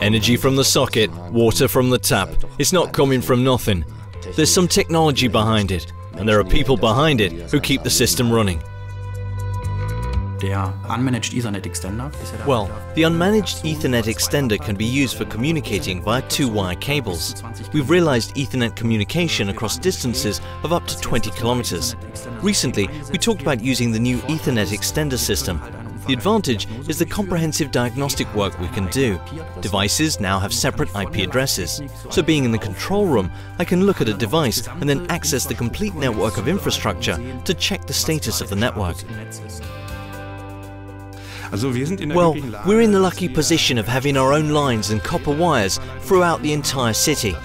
Energy from the socket, water from the tap. It's not coming from nothing. There's some technology behind it, and there are people behind it who keep the system running. Well, the unmanaged Ethernet extender can be used for communicating via two-wire cables. We've realized Ethernet communication across distances of up to 20 kilometers. Recently, we talked about using the new Ethernet extender system. The advantage is the comprehensive diagnostic work we can do. Devices now have separate IP addresses, so being in the control room, I can look at a device and then access the complete network of infrastructure to check the status of the network. Well, we're in the lucky position of having our own lines and copper wires throughout the entire city.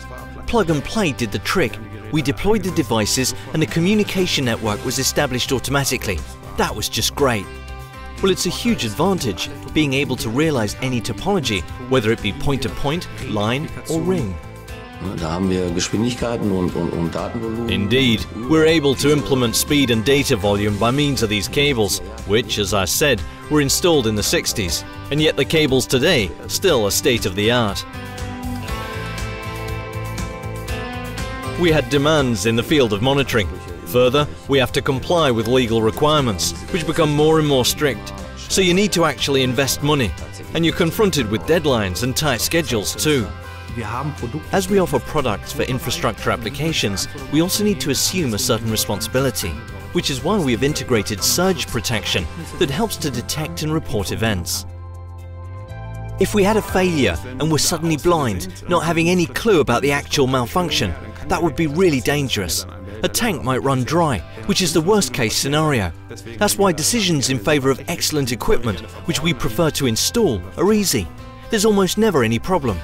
Plug and play did the trick. We deployed the devices and the communication network was established automatically. That was just great. Well, it's a huge advantage, being able to realize any topology, whether it be point-to-point, line or ring. Indeed, we're able to implement speed and data volume by means of these cables, which, as I said, were installed in the 60s, and yet the cables today still are state-of-the-art. We had demands in the field of monitoring. Further, we have to comply with legal requirements, which become more and more strict. So you need to actually invest money, and you're confronted with deadlines and tight schedules too. As we offer products for infrastructure applications, we also need to assume a certain responsibility, which is why we have integrated surge protection that helps to detect and report events. If we had a failure and were suddenly blind, not having any clue about the actual malfunction, that would be really dangerous. A tank might run dry, which is the worst case scenario. That's why decisions in favor of excellent equipment, which we prefer to install, are easy. There's almost never any problem.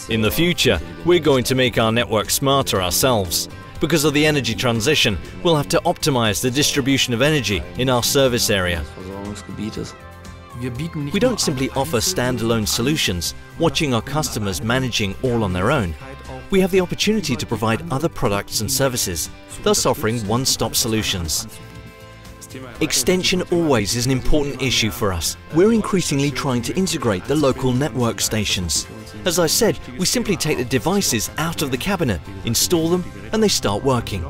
In the future, we're going to make our network smarter ourselves. Because of the energy transition, we'll have to optimize the distribution of energy in our service area. We don't simply offer standalone solutions, watching our customers managing all on their own. We have the opportunity to provide other products and services, thus offering one-stop solutions. Extension always is an important issue for us. We're increasingly trying to integrate the local network stations. As I said, we simply take the devices out of the cabinet, install them, and they start working.